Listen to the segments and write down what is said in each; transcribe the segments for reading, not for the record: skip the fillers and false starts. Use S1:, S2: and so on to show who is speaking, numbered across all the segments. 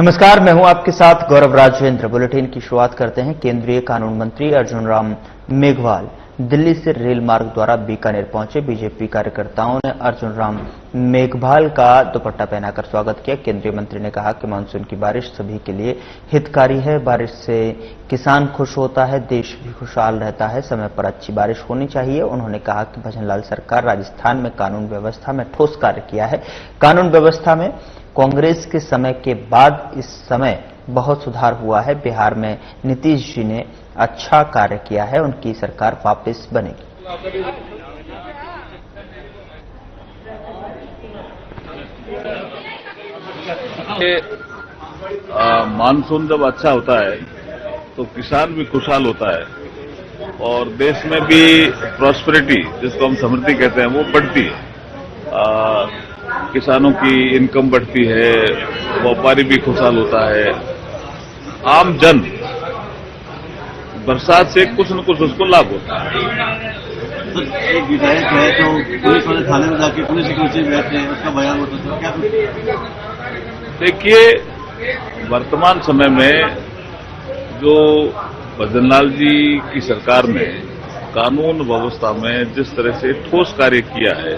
S1: नमस्कार, मैं हूं आपके साथ गौरव राजेंद्र। बुलेटिन की शुरुआत करते हैं। केंद्रीय कानून मंत्री अर्जुन राम मेघवाल दिल्ली से रेल मार्ग द्वारा बीकानेर पहुंचे। बीजेपी कार्यकर्ताओं ने अर्जुन राम मेघवाल का दुपट्टा पहनाकर स्वागत किया। केंद्रीय मंत्री ने कहा कि मानसून की बारिश सभी के लिए हितकारी है। बारिश से किसान खुश होता है, देश भी खुशहाल रहता है। समय पर अच्छी बारिश होनी चाहिए। उन्होंने कहा कि भजनलाल सरकार राजस्थान में कानून व्यवस्था में ठोस कार्य किया है। कानून व्यवस्था में कांग्रेस के समय के बाद इस समय बहुत सुधार हुआ है। बिहार में नीतीश जी ने अच्छा कार्य किया है। उनकी सरकार वापस बनेगी।
S2: मानसून जब अच्छा होता है तो किसान भी खुशहाल होता है और देश में भी प्रॉस्पेरिटी, जिसको हम समृद्धि कहते हैं, वो बढ़ती है। किसानों की इनकम बढ़ती है, व्यापारी भी खुशहाल होता है। आम जन बरसात से कुछ न कुछ उसको लाभ होता है।
S3: एक विधायक है जो पुलिस वाले थाने में जाके पुलिस के नीचे बैठते हैं, उसका बयान होता है, क्या कुछ?
S2: देखिए, वर्तमान समय में जो भजनलाल जी की सरकार ने कानून व्यवस्था में जिस तरह से ठोस कार्य किया है,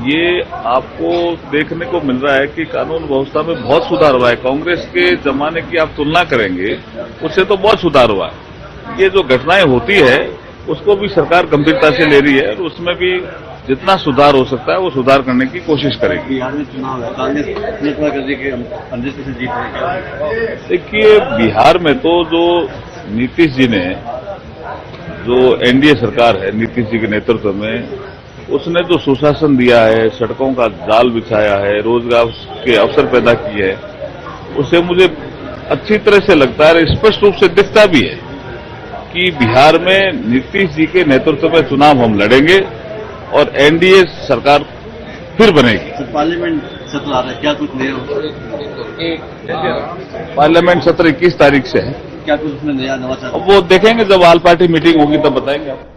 S2: ये आपको देखने को मिल रहा है कि कानून व्यवस्था में बहुत सुधार हुआ है। कांग्रेस के जमाने की आप तुलना करेंगे, उससे तो बहुत सुधार हुआ है। ये जो घटनाएं होती है उसको भी सरकार गंभीरता से ले रही है और उसमें भी जितना सुधार हो सकता है वो सुधार करने की कोशिश करेगी।
S3: बिहार में चुनाव है, कांग्रेस ने इतना कर दी कि 15% जीत रही।
S2: देखिए, बिहार में तो जो नीतीश जी ने, जो एनडीए सरकार है नीतीश जी के नेतृत्व में, उसने जो सुशासन दिया है, सड़कों का जाल बिछाया है, रोजगार के अवसर पैदा किए हैं, उससे मुझे अच्छी तरह से लगता है, स्पष्ट रूप से दिखता भी है कि बिहार में नीतीश जी के नेतृत्व में चुनाव हम लड़ेंगे और एनडीए सरकार फिर बनेगी।
S3: तो पार्लियामेंट सत्र आ रहा है, क्या कुछ नया?
S2: पार्लियामेंट सत्र 21 तारीख से है।
S3: क्या कुछ उसमें नया नवाचार?
S2: वो देखेंगे, जब ऑल पार्टी मीटिंग होगी तब बताएंगे आप।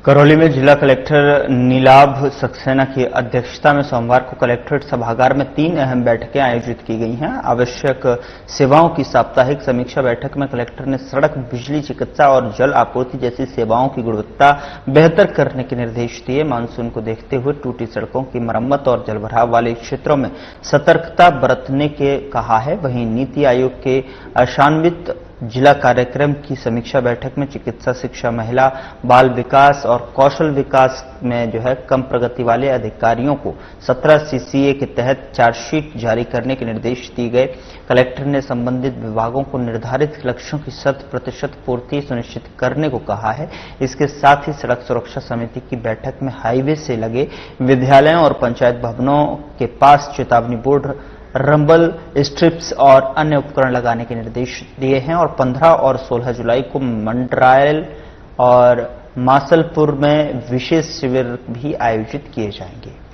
S1: करौली में जिला कलेक्टर नीलाभ सक्सेना की अध्यक्षता में सोमवार को कलेक्ट्रेट सभागार में 3 अहम बैठकें आयोजित की गई हैं। आवश्यक सेवाओं की साप्ताहिक समीक्षा बैठक में कलेक्टर ने सड़क, बिजली, चिकित्सा और जल आपूर्ति जैसी सेवाओं की गुणवत्ता बेहतर करने के निर्देश दिए। मानसून को देखते हुए टूटी सड़कों की मरम्मत और जलभराव वाले क्षेत्रों में सतर्कता बरतने के कहा है। वहीं नीति आयोग के अशान्वित जिला कार्यक्रम की समीक्षा बैठक में चिकित्सा, शिक्षा, महिला, बाल विकास और कौशल विकास में कम प्रगति वाले अधिकारियों को 17 सीसीए के तहत चार्जशीट जारी करने के निर्देश दिए गए। कलेक्टर ने संबंधित विभागों को निर्धारित लक्ष्यों की 100% पूर्ति सुनिश्चित करने को कहा है। इसके साथ ही सड़क सुरक्षा समिति की बैठक में हाईवे से लगे विद्यालयों और पंचायत भवनों के पास चेतावनी बोर्ड, रंबल स्ट्रिप्स और अन्य उपकरण लगाने के निर्देश दिए हैं। और 15 और 16 जुलाई को मंडरायल और मासलपुर में विशेष शिविर भी आयोजित किए जाएंगे।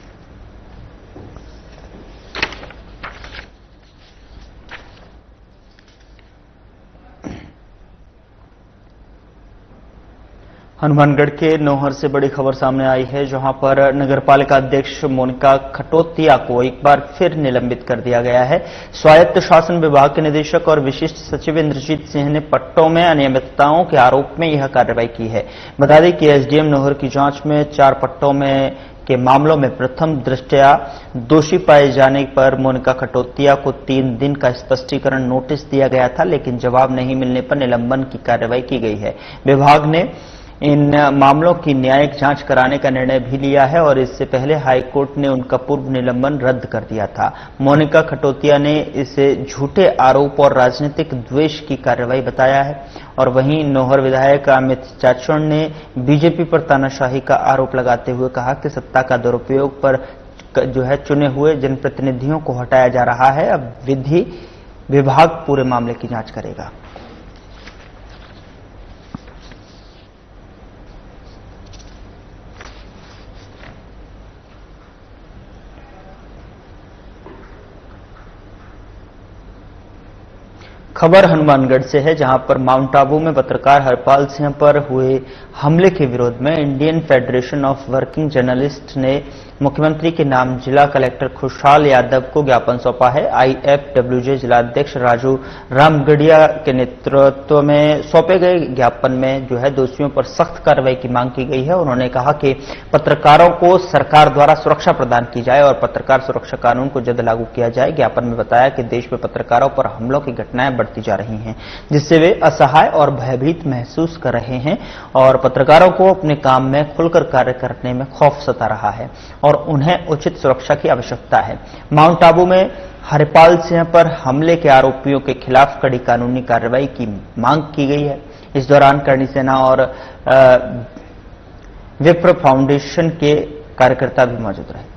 S1: हनुमानगढ़ के नौहर से बड़ी खबर सामने आई है, जहां पर नगरपालिका अध्यक्ष मोनिका खटोतिया को एक बार फिर निलंबित कर दिया गया है। स्वायत्त शासन विभाग के निदेशक और विशिष्ट सचिव इंद्रजीत सिंह ने पट्टों में अनियमितताओं के आरोप में यह कार्रवाई की है। बता दें कि एसडीएम नौहर की जांच में 4 पट्टों में के मामलों में प्रथम दृष्टया दोषी पाए जाने पर मोनिका खटोतिया को 3 दिन का स्पष्टीकरण नोटिस दिया गया था, लेकिन जवाब नहीं मिलने पर निलंबन की कार्रवाई की गई है। विभाग ने इन मामलों की न्यायिक जांच कराने का निर्णय भी लिया है और इससे पहले हाईकोर्ट ने उनका पूर्व निलंबन रद्द कर दिया था। मोनिका खटोतिया ने इसे झूठे आरोप और राजनीतिक द्वेष की कार्रवाई बताया है। और वहीं नौहर विधायक अमित चाचौड़ ने बीजेपी पर तानाशाही का आरोप लगाते हुए कहा कि सत्ता का दुरुपयोग पर चुने हुए जनप्रतिनिधियों को हटाया जा रहा है। अब विधि विभाग पूरे मामले की जांच करेगा। खबर हनुमानगढ़ से है, जहां पर माउंट आबू में पत्रकार हरपाल सिंह पर हुए हमले के विरोध में Indian federation of working journalist ने मुख्यमंत्री के नाम जिला कलेक्टर खुशहाल यादव को ज्ञापन सौंपा है। आईएफडब्ल्यूजे जिलाध्यक्ष राजू रामगढ़िया के नेतृत्व में सौंपे गए ज्ञापन में जो है दोषियों पर सख्त कार्रवाई की मांग की गई है। उन्होंने कहा कि पत्रकारों को सरकार द्वारा सुरक्षा प्रदान की जाए और पत्रकार सुरक्षा कानून को जल्द लागू किया जाए। ज्ञापन में बताया कि देश में पत्रकारों पर हमलों की घटनाएं बढ़ती जा रही हैं, जिससे वे असहाय और भयभीत महसूस कर रहे हैं और पत्रकारों को अपने काम में खुलकर कार्य करने में खौफ सता रहा है और उन्हें उचित सुरक्षा की आवश्यकता है। माउंट आबू में हरपाल सिंह पर हमले के आरोपियों के खिलाफ कड़ी कानूनी कार्रवाई की मांग की गई है। इस दौरान करणी सेना और विप्र फाउंडेशन के कार्यकर्ता भी मौजूद रहे।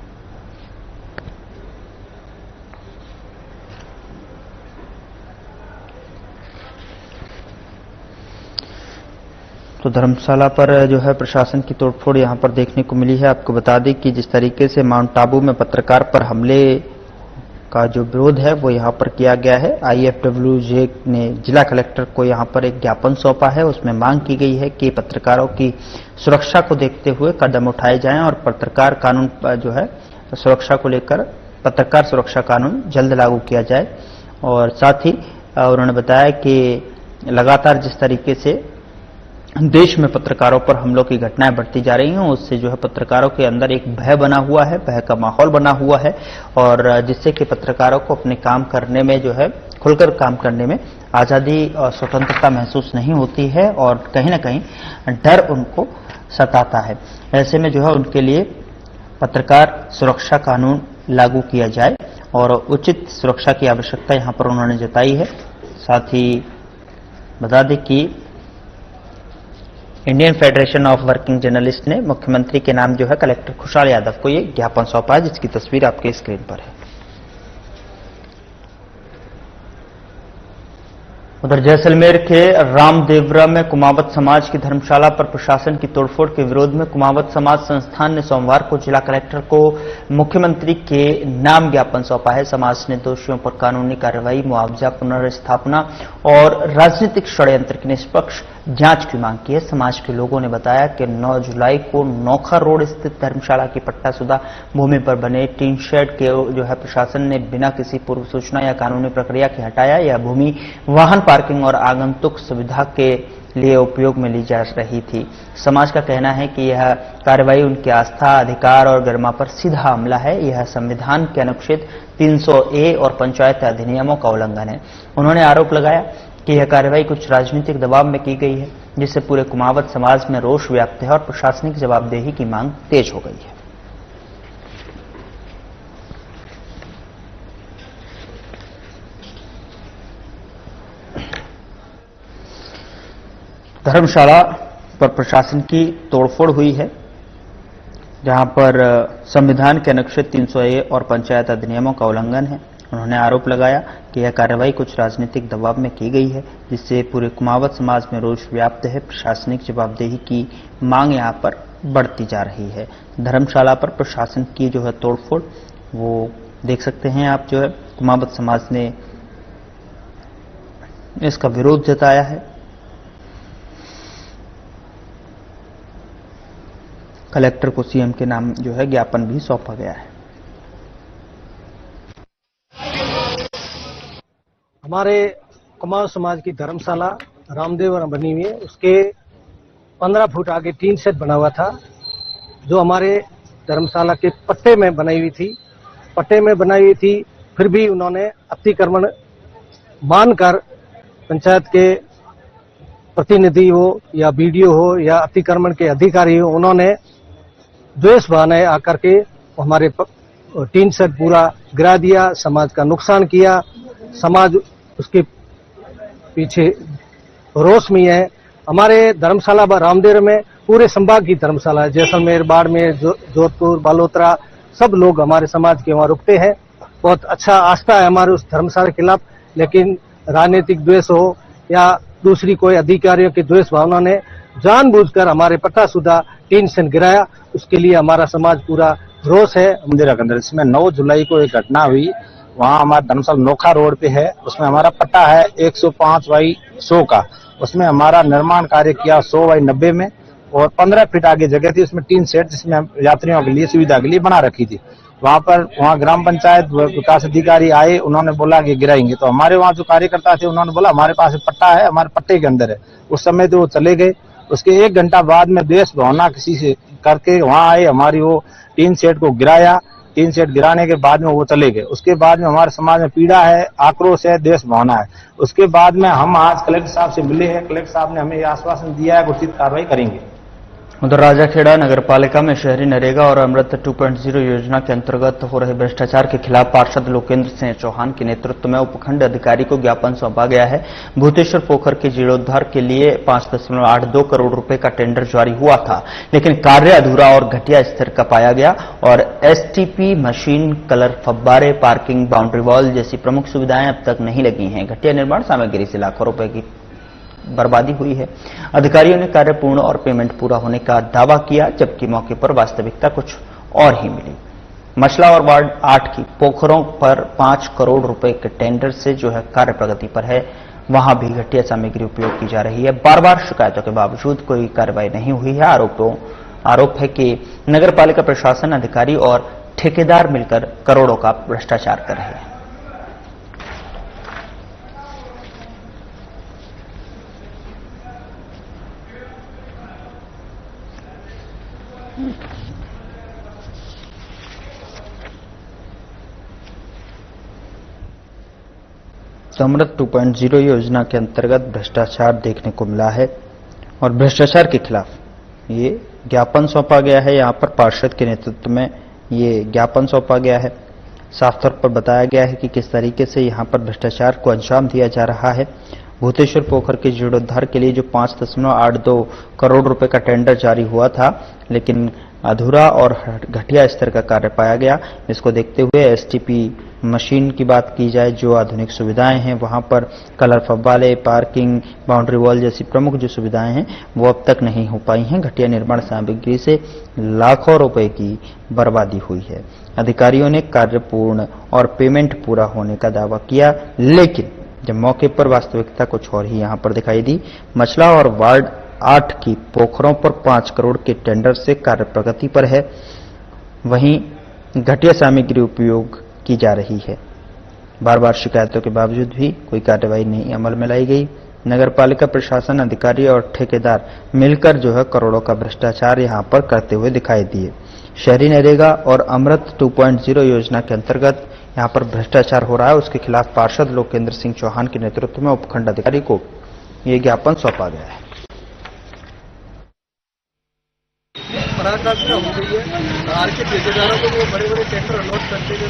S1: तो धर्मशाला पर जो है प्रशासन की तोड़फोड़ यहां पर देखने को मिली है। आपको बता दें कि जिस तरीके से माउंट आबू में पत्रकार पर हमले का जो विरोध है वो यहां पर किया गया है। आईएफडब्ल्यूजे ने जिला कलेक्टर को यहां पर एक ज्ञापन सौंपा है। उसमें मांग की गई है कि पत्रकारों की सुरक्षा को देखते हुए कदम उठाए जाएं और पत्रकार कानून जो है सुरक्षा को लेकर पत्रकार सुरक्षा कानून जल्द लागू किया जाए। और साथ ही उन्होंने बताया कि लगातार जिस तरीके से देश में पत्रकारों पर हमलों की घटनाएं बढ़ती जा रही हैं, उससे जो है पत्रकारों के अंदर एक भय बना हुआ है, भय का माहौल बना हुआ है और जिससे कि पत्रकारों को अपने काम करने में जो है खुलकर काम करने में आजादी और स्वतंत्रता महसूस नहीं होती है और कहीं ना कहीं डर उनको सताता है। ऐसे में जो है उनके लिए पत्रकार सुरक्षा कानून लागू किया जाए और उचित सुरक्षा की आवश्यकता यहां पर उन्होंने जताई है। साथ ही बता दें कि Indian federation of working journalist ने मुख्यमंत्री के नाम जो है कलेक्टर खुशहाल यादव को ये ज्ञापन सौंपा है, जिसकी तस्वीर आपके स्क्रीन पर है। उधर जैसलमेर के रामदेवरा में कुमावत समाज की धर्मशाला पर प्रशासन की तोड़फोड़ के विरोध में कुमावत समाज संस्थान ने सोमवार को जिला कलेक्टर को मुख्यमंत्री के नाम ज्ञापन सौंपा है। समाज ने दोषियों पर कानूनी कार्रवाई, मुआवजा, पुनर्स्थापना और राजनीतिक षड्यंत्र की निष्पक्ष जांच की मांग की है। समाज के लोगों ने बताया कि 9 जुलाई को नोखा रोड स्थित धर्मशाला की पट्टाशुदा भूमि पर बने टीन शेड के जो है प्रशासन ने बिना किसी पूर्व सूचना या कानूनी प्रक्रिया के हटाया। यह भूमि वाहन पार्किंग और आगंतुक सुविधा के लिए उपयोग में ली जा रही थी। समाज का कहना है कि यह कार्रवाई उनकी आस्था, अधिकार और गरिमा पर सीधा हमला है। यह संविधान के अनुच्छेद 300A और पंचायत अधिनियमों का उल्लंघन है। उन्होंने आरोप लगाया कि यह कार्रवाई कुछ राजनीतिक दबाव में की गई है, जिससे पूरे कुमावत समाज में रोष व्याप्त है और प्रशासनिक जवाबदेही की मांग तेज हो गई है। धर्मशाला पर प्रशासन की तोड़फोड़ हुई है, जहां पर संविधान के अनुच्छेद 300A और पंचायत अधिनियमों का उल्लंघन है। उन्होंने आरोप लगाया कि यह कार्रवाई कुछ राजनीतिक दबाव में की गई है, जिससे पूरे कुमावत समाज में रोष व्याप्त है। प्रशासनिक जवाबदेही की मांग यहां पर बढ़ती जा रही है। धर्मशाला पर प्रशासन की जो है तोड़फोड़ वो देख सकते हैं आप। जो है कुमावत समाज ने इसका विरोध जताया है। कलेक्टर को सीएम के नाम जो है ज्ञापन भी सौंपा गया है।
S4: हमारे कुमार समाज की धर्मशाला रामदेव बनी हुई है, उसके 15 फुट आगे टीन शेड बना हुआ था, जो हमारे धर्मशाला के पट्टे में बनाई हुई थी। पट्टे में बनाई हुई थी, फिर भी उन्होंने अतिक्रमण मानकर पंचायत के प्रतिनिधि हो या बीडीओ हो या अतिक्रमण के अधिकारी हो, उन्होंने द्वेष भावनाएं आकर के हमारे टीन शेड पूरा गिरा दिया, समाज का नुकसान किया। समाज उसके पीछे रोष में है। हमारे धर्मशाला रामदेव में पूरे संभाग की धर्मशाला है, जैसलमेर, बाड़मेर, जोधपुर, बालोतरा, सब लोग हमारे समाज के वहाँ रुकते हैं। बहुत अच्छा आस्था है हमारे उस धर्मशाला के खिलाफ, लेकिन राजनीतिक द्वेष हो या दूसरी कोई अधिकारियों की द्वेष भावना ने जानबूझकर हमारे पट्टाशुदा टीन शेड गिराया। उसके लिए हमारा समाज पूरा रोष है।
S5: मंदिर के अंदर इसमें 9 जुलाई को एक घटना हुई वहाँ हमारा धर्मशाला नोखा रोड पे है, उसमें हमारा पट्टा है 105/100 का। उसमें हमारा निर्माण कार्य किया 100/90 में, और 15 फीट आगे जगह थी, उसमें टीन सेट जिसमें यात्रियों के लिए सुविधा के लिए बना रखी थी। वहाँ ग्राम पंचायत विकास अधिकारी आए, उन्होंने बोला कि गिराएंगे। तो हमारे वहाँ जो कार्यकर्ता थे उन्होंने बोला हमारे पास पट्टा है, हमारे पट्टे के अंदर है। उस समय तो वो चले गए। उसके 1 घंटा बाद में देश भावना किसी से करके वहाँ आए, हमारी वो टीन सेट को गिराया। टीन सेट गिराने के बाद में वो चले गए। उसके बाद में हमारे समाज में पीड़ा है, आक्रोश है, देश भावना है। उसके बाद में हम आज कलेक्टर साहब से मिले हैं। कलेक्टर साहब ने हमें आश्वासन दिया है उचित कार्रवाई करेंगे।
S1: उधर राजाखेड़ा नगरपालिका में शहरी नरेगा और अमृत 2.0 योजना के अंतर्गत हो रहे भ्रष्टाचार के खिलाफ पार्षद लोकेंद्र सिंह चौहान के नेतृत्व में उपखंड अधिकारी को ज्ञापन सौंपा गया है। भूतेश्वर पोखर के जीर्णोद्धार के लिए 5.82 करोड़ रुपए का टेंडर जारी हुआ था, लेकिन कार्य अधूरा और घटिया स्तर का पाया गया और एसटीपी मशीन, कलर फव्वारे, पार्किंग, बाउंड्री वॉल जैसी प्रमुख सुविधाएं अब तक नहीं लगी हैं। घटिया निर्माण सामग्री से लाखों रुपए की बर्बादी हुई है। अधिकारियों ने कार्य पूर्ण और पेमेंट पूरा होने का दावा किया, जबकि मौके पर वास्तविकता कुछ और ही मिली। मछला और वार्ड 8 की पोखरों पर 5 करोड़ रुपए के टेंडर से जो है कार्य प्रगति पर है, वहां भी घटिया सामग्री उपयोग की जा रही है। बार बार शिकायतों के बावजूद कोई कार्रवाई नहीं हुई है। आरोप है कि नगरपालिका प्रशासन, अधिकारी और ठेकेदार मिलकर करोड़ों का भ्रष्टाचार कर रहे हैं। अमृत 2.0 योजना के अंतर्गत भ्रष्टाचार देखने को मिला है और भ्रष्टाचार के खिलाफ ये ज्ञापन सौंपा गया है। यहां पर पार्षद के नेतृत्व में ये ज्ञापन सौंपा गया है। साफ तौर पर बताया गया है कि किस तरीके से यहां पर भ्रष्टाचार को अंजाम दिया जा रहा है। भूतेश्वर पोखर के जीर्णोद्धार के लिए जो 5.82 करोड़ रुपए का टेंडर जारी हुआ था, लेकिन अधूरा और घटिया स्तर का कार्य पाया गया। इसको देखते हुए एसटीपी मशीन की बात की जाए, जो आधुनिक सुविधाएं हैं, वहां पर कलर फव्वारे, पार्किंग, बाउंड्री वॉल जैसी प्रमुख जो सुविधाएं हैं वो अब तक नहीं हो पाई हैं। घटिया निर्माण सामग्री से लाखों रुपए की बर्बादी हुई है। अधिकारियों ने कार्य पूर्ण और पेमेंट पूरा होने का दावा किया, लेकिन जब मौके पर वास्तविकता कुछ और ही यहां पर दिखाई दी। मछला और वार्ड 8 की पोखरों पर 5 करोड़ के टेंडर से कार्य प्रगति पर है, वहीं घटिया सामग्री उपयोग की जा रही है। बार बार शिकायतों के बावजूद भी कोई कार्रवाई नहीं अमल में लाई गई। नगरपालिका प्रशासन, अधिकारी और ठेकेदार मिलकर जो है करोड़ों का भ्रष्टाचार यहां पर करते हुए दिखाई दिए। शहरी नरेगा और अमृत 2.0 योजना के अंतर्गत यहां पर भ्रष्टाचार हो रहा है, उसके खिलाफ पार्षद लोकेंद्र सिंह चौहान के नेतृत्व में उपखंड अधिकारी को ये ज्ञापन सौंपा गया है।
S4: पराकाष्ठा हो गई है। आर के ठेकेदारों को वो बड़े-बड़े टेंडर अलॉट करते हैं,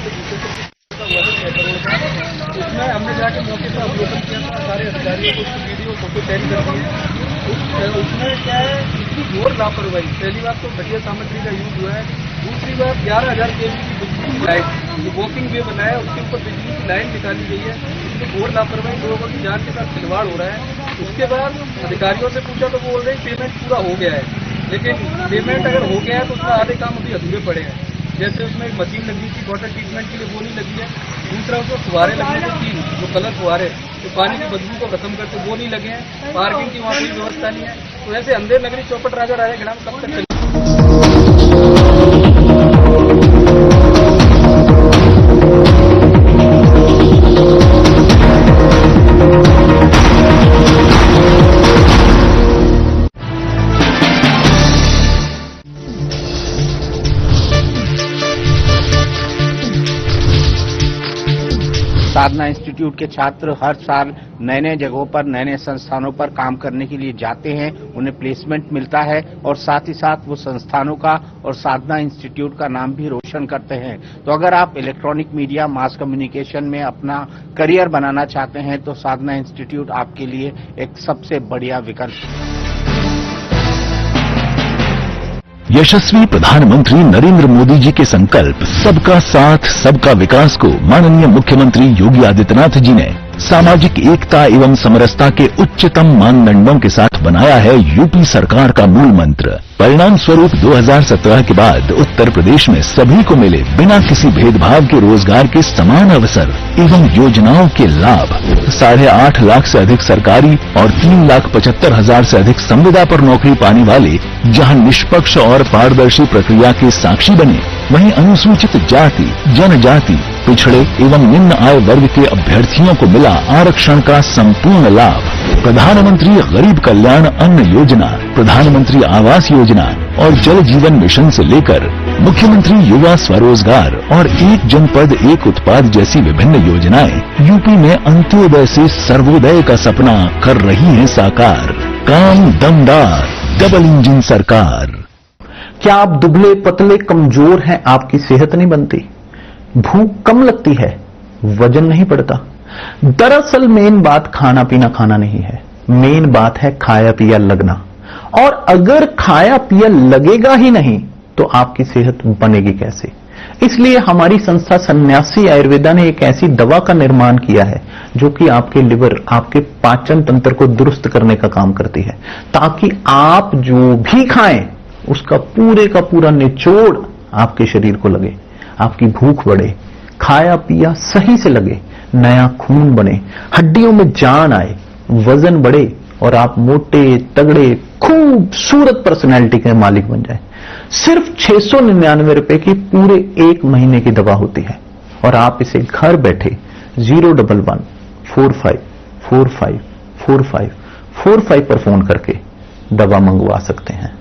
S4: उसमें हमने जाके मौके पर अवलोकन किया था। सारे अधिकारियों को उसकी वीडियो फोटो सेंड कर दिए। उसमें क्या है, इतनी घोर लापरवाही। पहली बात तो घटिया सामग्री का यूज हुआ है। दूसरी बात 11,000 kV की बिजली की लाइन, जो वॉकिंग वे बनाया उसके ऊपर बिजली की लाइन निकाली गई है। इसमें घोर लापरवाही, लोगों की जान के साथ खिलवाड़ हो रहा है। उसके बाद अधिकारियों से पूछा तो वो बोल रहे हैं पेमेंट पूरा हो गया है, लेकिन पेमेंट अगर हो गया है तो उसमें आधे काम अभी अधूरे पड़े हैं। जैसे उसमें एक मशीन लगी थी वाटर ट्रीटमेंट के लिए, वो नहीं लगी है। दूसरा उसमें फुहारे लगने थे 3, जो कलर फुहारे तो पानी की बदबू को खत्म करते, वो नहीं लगे हैं। पार्किंग की वहाँ कोई व्यवस्था नहीं है। तो ऐसे अंधेर नगरी चौपट राजा राजा कब तक चलेगी?
S6: साधना इंस्टीट्यूट के छात्र हर साल नए नए जगहों पर, नए नए संस्थानों पर काम करने के लिए जाते हैं। उन्हें प्लेसमेंट मिलता है और साथ ही साथ वो संस्थानों का और साधना इंस्टीट्यूट का नाम भी रोशन करते हैं। तो अगर आप इलेक्ट्रॉनिक मीडिया, मास कम्युनिकेशन में अपना करियर बनाना चाहते हैं तो साधना इंस्टीट्यूट आपके लिए एक सबसे बढ़िया विकल्प है।
S7: यशस्वी प्रधानमंत्री नरेंद्र मोदी जी के संकल्प सबका साथ सबका विकास को माननीय मुख्यमंत्री योगी आदित्यनाथ जी ने सामाजिक एकता एवं समरसता के उच्चतम मानदंडों के साथ बनाया है यूपी सरकार का मूल मंत्र। परिणाम स्वरूप 2017 के बाद उत्तर प्रदेश में सभी को मिले बिना किसी भेदभाव के रोजगार के समान अवसर एवं योजनाओं के लाभ। 8.5 लाख से अधिक सरकारी और 3,75,000 से अधिक संविदा पर नौकरी पाने वाले जहां निष्पक्ष और पारदर्शी प्रक्रिया के साक्षी बने, वहीं अनुसूचित जाति, जनजाति, पिछड़े एवं निम्न आय वर्ग के अभ्यर्थियों को मिला आरक्षण का संपूर्ण लाभ। प्रधानमंत्री गरीब कल्याण अन्न योजना, प्रधानमंत्री आवास योजना और जल जीवन मिशन से लेकर मुख्यमंत्री युवा स्वरोजगार और एक जनपद एक उत्पाद जैसी विभिन्न योजनाएं यूपी में अंत्योदय से सर्वोदय का सपना कर रही हैं साकार। काम दमदार, डबल इंजन सरकार।
S8: क्या आप दुबले पतले कमजोर हैं, आपकी सेहत नहीं बनती, भूख कम लगती है, वजन नहीं बढ़ता? दरअसल मेन बात खाना पीना खाना नहीं है, मेन बात है खाया पिया लगना। और अगर खाया पिया लगेगा ही नहीं तो आपकी सेहत बनेगी कैसे? इसलिए हमारी संस्था सन्यासी आयुर्वेदा ने एक ऐसी दवा का निर्माण किया है जो कि आपके लिवर, आपके पाचन तंत्र को दुरुस्त करने का काम करती है, ताकि आप जो भी खाएं उसका पूरे का पूरा निचोड़ आपके शरीर को लगे, आपकी भूख बढ़े, खाया पिया सही से लगे, नया खून बने, हड्डियों में जान आए, वजन बढ़े और आप मोटे तगड़े खूबसूरत पर्सनैलिटी के मालिक बन जाए। सिर्फ 699 रुपए की पूरे 1 महीने की दवा होती है और आप इसे घर बैठे 011-45454545 पर फोन करके दवा मंगवा सकते हैं।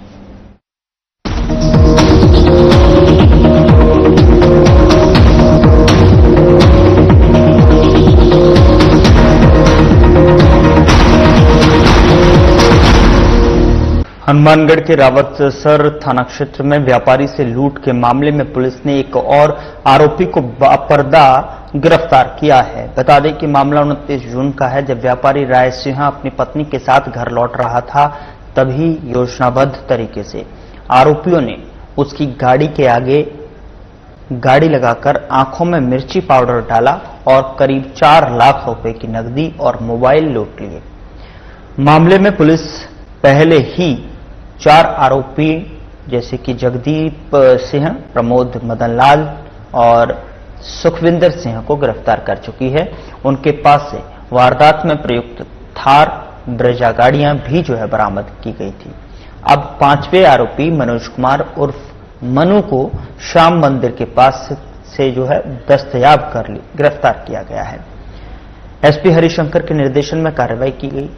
S1: हनुमानगढ़ के रावतसर थाना क्षेत्र में व्यापारी से लूट के मामले में पुलिस ने एक और आरोपी को बापर्दा गिरफ्तार किया है। बता दें कि मामला 29 जून का है, जब व्यापारी राय सिंह अपनी पत्नी के साथ घर लौट रहा था, तभी योजनाबद्ध तरीके से आरोपियों ने उसकी गाड़ी के आगे गाड़ी लगाकर आंखों में मिर्ची पाउडर डाला और करीब 4 लाख रुपए की नकदी और मोबाइल लूट लिए। मामले में पुलिस पहले ही 4 आरोपी जैसे कि जगदीप सिंह, प्रमोद मदनलाल और सुखविंदर सिंह को गिरफ्तार कर चुकी है। उनके पास से वारदात में प्रयुक्त थार ब्रेजा गाड़ियां भी बरामद की गई थी। अब 5वें आरोपी मनोज कुमार उर्फ मनु को श्याम मंदिर के पास से दस्तयाब कर गिरफ्तार किया गया है। एसपी हरिशंकर के निर्देशन में कार्रवाई की गई,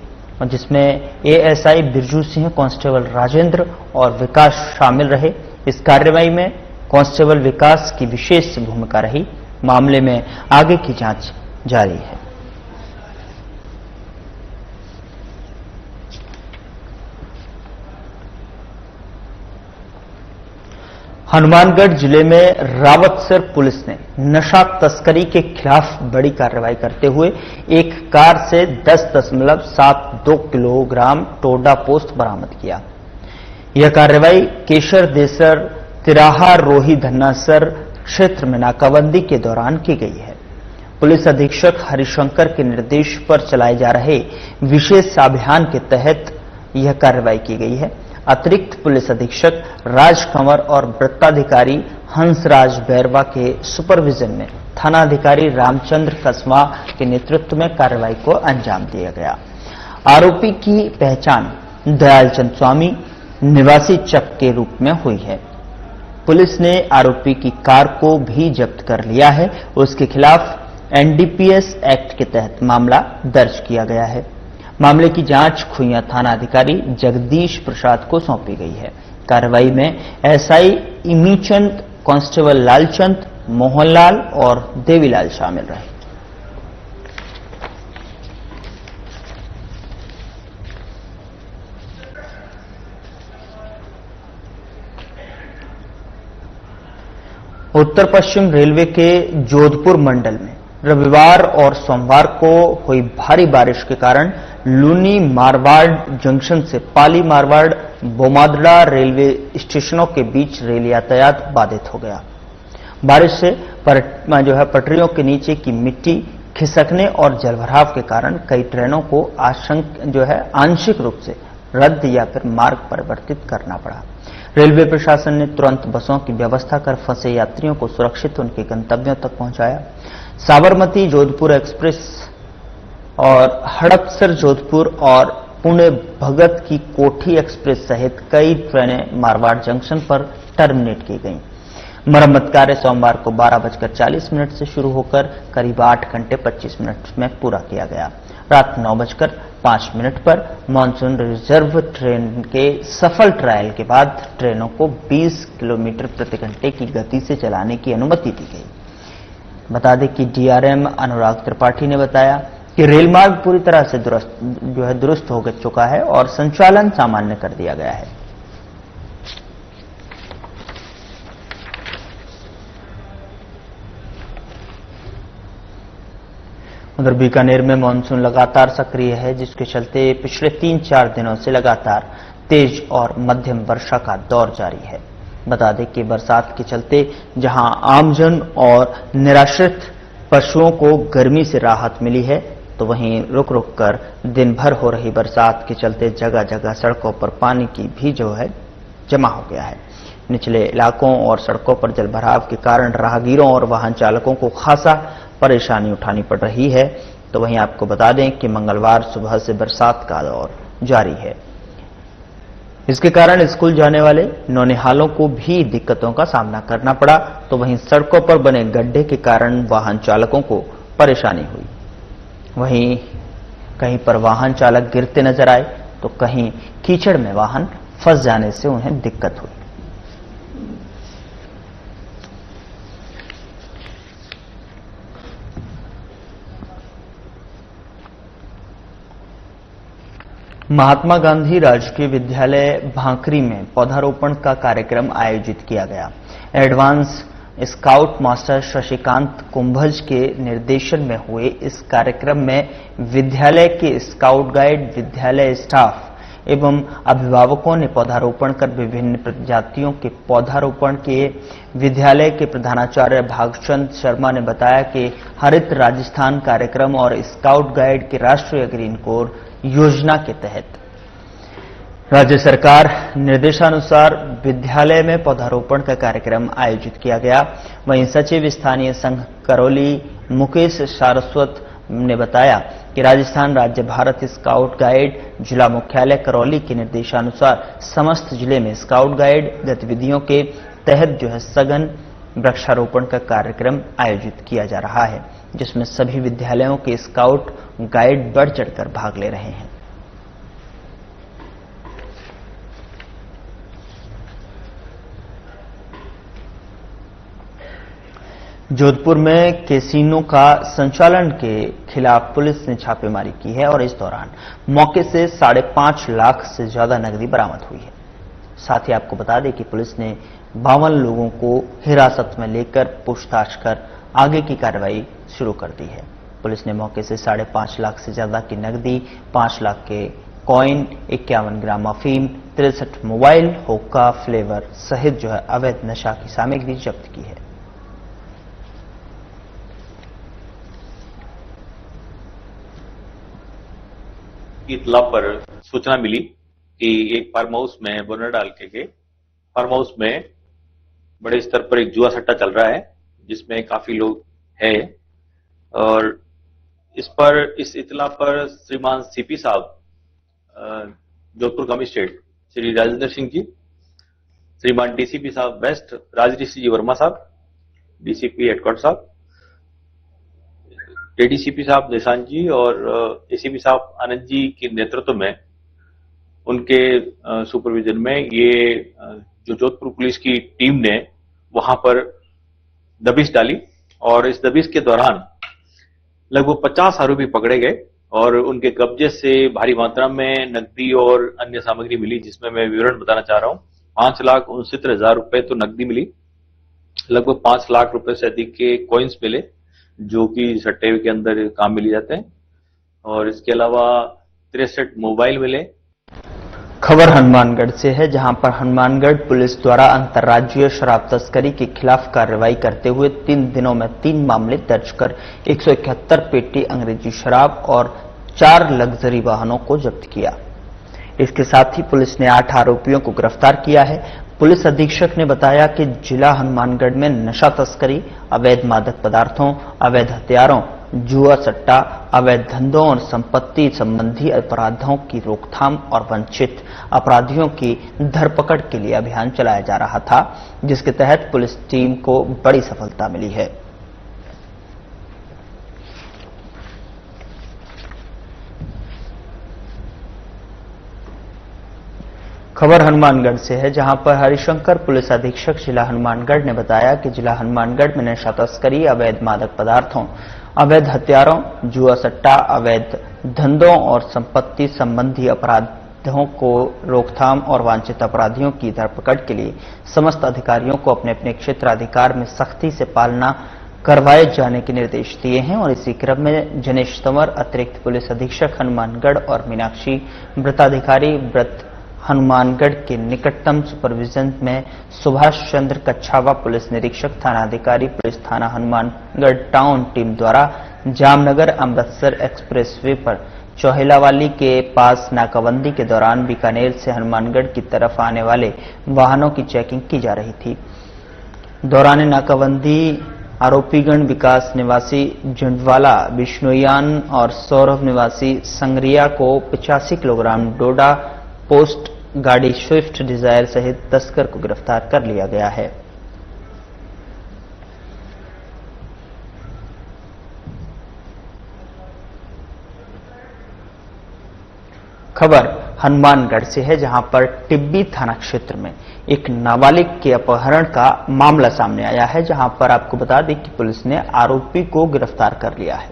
S1: जिसमें एएसआई बिरजू सिंह, कांस्टेबल राजेंद्र और विकास शामिल रहे। इस कार्रवाई में कांस्टेबल विकास की विशेष भूमिका रही। मामले में आगे की जांच जारी है। हनुमानगढ़ जिले में रावतसर पुलिस ने नशा तस्करी के खिलाफ बड़ी कार्रवाई करते हुए एक कार से 10.72 किलोग्राम टोडा पोस्त बरामद किया। यह कार्रवाई केशर देसर तिराहा रोही धन्नासर क्षेत्र में नाकाबंदी के दौरान की गई है। पुलिस अधीक्षक हरिशंकर के निर्देश पर चलाए जा रहे विशेष अभियान के तहत यह कार्रवाई की गई है। अतिरिक्त पुलिस अधीक्षक राजकंवर और वृत्ताधिकारी हंसराज बैरवा के सुपरविजन में थानाधिकारी रामचंद्र कसवा के नेतृत्व में कार्रवाई को अंजाम दिया गया। आरोपी की पहचान दयालचंद स्वामी निवासी चक के रूप में हुई है। पुलिस ने आरोपी की कार को भी जब्त कर लिया है। उसके खिलाफ एनडीपीएस एक्ट के तहत मामला दर्ज किया गया है। मामले की जांच खुइयां थाना अधिकारी जगदीश प्रसाद को सौंपी गई है। कार्रवाई में एसआई इमीचंद, कांस्टेबल लालचंद, मोहनलाल और देवीलाल शामिल रहे। उत्तर पश्चिम रेलवे के जोधपुर मंडल में रविवार और सोमवार को हुई भारी बारिश के कारण लूनी मारवाड़ जंक्शन से पाली मारवाड़ बोमादड़ा रेलवे स्टेशनों के बीच रेल यातायात बाधित हो गया। बारिश से पटरियों के नीचे की मिट्टी खिसकने और जलभराव के कारण कई ट्रेनों को आंशिक रूप से रद्द या फिर मार्ग परिवर्तित करना पड़ा। रेलवे प्रशासन ने तुरंत बसों की व्यवस्था कर फंसे यात्रियों को सुरक्षित उनके गंतव्यों तक पहुंचाया। साबरमती जोधपुर एक्सप्रेस और हड़पसर जोधपुर और पुणे भगत की कोठी एक्सप्रेस सहित कई ट्रेनें मारवाड़ जंक्शन पर टर्मिनेट की गईं। मरम्मत कार्य सोमवार को 12:40 से शुरू होकर करीब 8 घंटे 25 मिनट में पूरा किया गया। रात 9:05 पर मानसून रिजर्व ट्रेन के सफल ट्रायल के बाद ट्रेनों को 20 किलोमीटर प्रति घंटे की गति से चलाने की अनुमति दी गई। बता दें कि डीआरएम अनुराग त्रिपाठी ने बताया कि रेल मार्ग पूरी तरह से दुरुस्त हो चुका है और संचालन सामान्य कर दिया गया है। उधर बीकानेर में मानसून लगातार सक्रिय है, जिसके चलते पिछले 3-4 दिनों से लगातार तेज और मध्यम वर्षा का दौर जारी है। बता दें कि बरसात के चलते जहां आमजन और निराश्रित पशुओं को गर्मी से राहत मिली है, तो वहीं रुक रुक कर दिन भर हो रही बरसात के चलते जगह जगह सड़कों पर पानी की भी जमा हो गया है। निचले इलाकों और सड़कों पर जलभराव के कारण राहगीरों और वाहन चालकों को खासा परेशानी उठानी पड़ रही है। तो वहीं आपको बता दें कि मंगलवार सुबह से बरसात का दौर जारी है। इसके कारण स्कूल जाने वाले नौनिहालों को भी दिक्कतों का सामना करना पड़ा। तो वहीं सड़कों पर बने गड्ढे के कारण वाहन चालकों को परेशानी हुई। वहीं कहीं पर वाहन चालक गिरते नजर आए, तो कहीं कीचड़ में वाहन फंस जाने से उन्हें दिक्कत हुई। महात्मा गांधी राजकीय विद्यालय भांकरी में पौधारोपण का कार्यक्रम आयोजित किया गया। Advance scout master Shashikant Kumbhaj के निर्देशन में हुए इस कार्यक्रम में विद्यालय के स्काउट गाइड, विद्यालय स्टाफ एवं अभिभावकों ने पौधारोपण कर विभिन्न प्रजातियों के पौधारोपण किए। विद्यालय के प्रधानाचार्य भागचंद शर्मा ने बताया कि हरित राजस्थान कार्यक्रम और स्काउट गाइड के राष्ट्रीय ग्रीन कोर योजना के तहत राज्य सरकार निर्देशानुसार विद्यालय में पौधारोपण का कार्यक्रम आयोजित किया गया। वहीं सचिव स्थानीय संघ करौली मुकेश सारस्वत ने बताया कि राजस्थान राज्य भारत स्काउट गाइड जिला मुख्यालय करौली के निर्देशानुसार समस्त जिले में स्काउट गाइड गतिविधियों के तहत सघन वृक्षारोपण का कार्यक्रम आयोजित किया जा रहा है, जिसमें सभी विद्यालयों के स्काउट गाइड बढ़ चढ़कर भाग ले रहे हैं। जोधपुर में कैसीनो का संचालन के खिलाफ पुलिस ने छापेमारी की है और इस दौरान मौके से 5.5 लाख से ज्यादा नकदी बरामद हुई है। साथ ही आपको बता दें कि पुलिस ने 52 लोगों को हिरासत में लेकर पूछताछ कर आगे की कार्रवाई शुरू कर दी है। पुलिस ने मौके से 5.5 लाख से ज्यादा की नकदी, 5 लाख के कॉइन, 51 ग्राम अफीम, 63 मोबाइल, हुक्का, फ्लेवर सहित अवैध नशा की सामग्री जब्त की है।
S9: इतला पर सूचना मिली कि एक फार्म हाउस में बोनरडाल के फार्म हाउस में बड़े स्तर पर एक जुआ सट्टा चल रहा है, जिसमें काफी लोग हैं। और इस इतला पर श्रीमान सीपी साहब जोधपुर कमिश्नरेट श्री राजेंद्र सिंह जी, श्रीमान डीसीपी साहब वेस्ट राजऋषि जी वर्मा साहब, डीसीपी हेडक्वार्टर साहब, एडीसीपी साहब निशांत जी और एसीपी साहब आनंद जी के नेतृत्व में उनके सुपरविजन में ये जो जोधपुर पुलिस की टीम ने वहां पर दबिश डाली और इस दबिश के दौरान लगभग 50 आरोपी पकड़े गए और उनके कब्जे से भारी मात्रा में नकदी और अन्य सामग्री मिली, जिसमें मैं विवरण बताना चाह रहा हूं। 5,69,000 रुपए तो नकदी मिली, लगभग 5 लाख रुपए से अधिक के कॉइन्स मिले जो कि सट्टे के अंदर काम में लिए जाते हैं, और इसके अलावा 63 मोबाइल मिले।
S1: खबर हनुमानगढ़ से है, जहां पर हनुमानगढ़ पुलिस द्वारा अंतर्राज्यीय शराब तस्करी के खिलाफ कार्रवाई करते हुए 3 दिनों में 3 मामले दर्ज कर 171 पेटी अंग्रेजी शराब और 4 लग्जरी वाहनों को जब्त किया। इसके साथ ही पुलिस ने 8 आरोपियों को गिरफ्तार किया है। पुलिस अधीक्षक ने बताया कि जिला हनुमानगढ़ में नशा तस्करी, अवैध मादक पदार्थों, अवैध हथियारों, जुआ सट्टा, अवैध धंधों और संपत्ति संबंधी अपराधों की रोकथाम और वंचित अपराधियों की धरपकड़ के लिए अभियान चलाया जा रहा था, जिसके तहत पुलिस टीम को बड़ी सफलता मिली है। खबर हनुमानगढ़ से है, जहां पर हरिशंकर पुलिस अधीक्षक जिला हनुमानगढ़ ने बताया कि जिला हनुमानगढ़ में नशा तस्करी, अवैध मादक पदार्थों, अवैध हथियारों, जुआ सट्टा, अवैध धंधों और संपत्ति संबंधी अपराधों को रोकथाम और वांछित अपराधियों की धरपकड़ के लिए समस्त अधिकारियों को अपने अपने क्षेत्राधिकार में सख्ती से पालना करवाए जाने के निर्देश दिए हैं। और इसी क्रम में जनेश तंवर अतिरिक्त पुलिस अधीक्षक हनुमानगढ़ और मीनाक्षी व्रताधिकारी व्रत हनुमानगढ़ के निकटतम सुपरविजन में सुभाष चंद्र कच्छावा पुलिस निरीक्षक थानाधिकारी पुलिस थाना हनुमानगढ़ टाउन टीम द्वारा जामनगर अमृतसर एक्सप्रेसवे पर चौहेलावाली के पास नाकाबंदी के दौरान बीकानेर से हनुमानगढ़ की तरफ आने वाले वाहनों की चेकिंग की जा रही थी। दौरान नाकाबंदी आरोपीगण विकास निवासी जुंडवाला, बिश्नोईयान और सौरभ निवासी संग्रिया को 85 किलोग्राम डोडा पोस्ट गाड़ी स्विफ्ट डिजायर सहित तस्कर को गिरफ्तार कर लिया गया है। खबर हनुमानगढ़ से है, जहां पर टिब्बी थाना क्षेत्र में एक नाबालिग के अपहरण का मामला सामने आया है, जहां पर आपको बता दें कि पुलिस ने आरोपी को गिरफ्तार कर लिया है।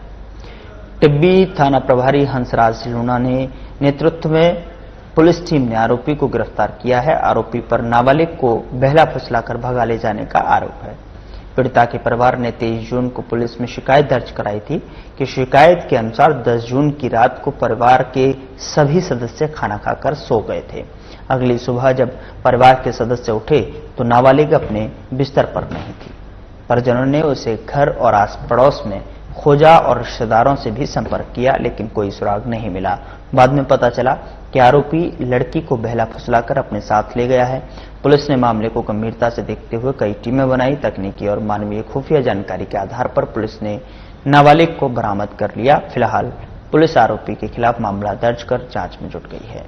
S1: टिब्बी थाना प्रभारी हंसराज लूना ने नेतृत्व में पुलिस टीम ने आरोपी को गिरफ्तार किया है। आरोपी पर नाबालिग को बहला फुसलाकर भगा ले जाने का आरोप है। पीड़िता के परिवार ने 23 जून को पुलिस में शिकायत दर्ज कराई थी कि शिकायत के अनुसार 10 जून की रात को परिवार के सभी सदस्य खाना खाकर सो गए थे। अगली सुबह जब परिवार के सदस्य उठे तो नाबालिग अपने बिस्तर पर नहीं थी। परिजनों ने उसे घर और आस पड़ोस में खोजा और रिश्तेदारों से भी संपर्क किया, लेकिन कोई सुराग नहीं मिला। बाद में पता चला कि आरोपी लड़की को बहला फुसलाकर अपने साथ ले गया है। पुलिस ने मामले को गंभीरता से देखते हुए कई टीमें बनाई। तकनीकी और मानवीय खुफिया जानकारी के आधार पर पुलिस ने नाबालिग को बरामद कर लिया। फिलहाल पुलिस आरोपी के खिलाफ मामला दर्ज कर जांच में जुट गई है।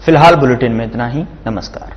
S1: फिलहाल बुलेटिन में इतना ही। नमस्कार।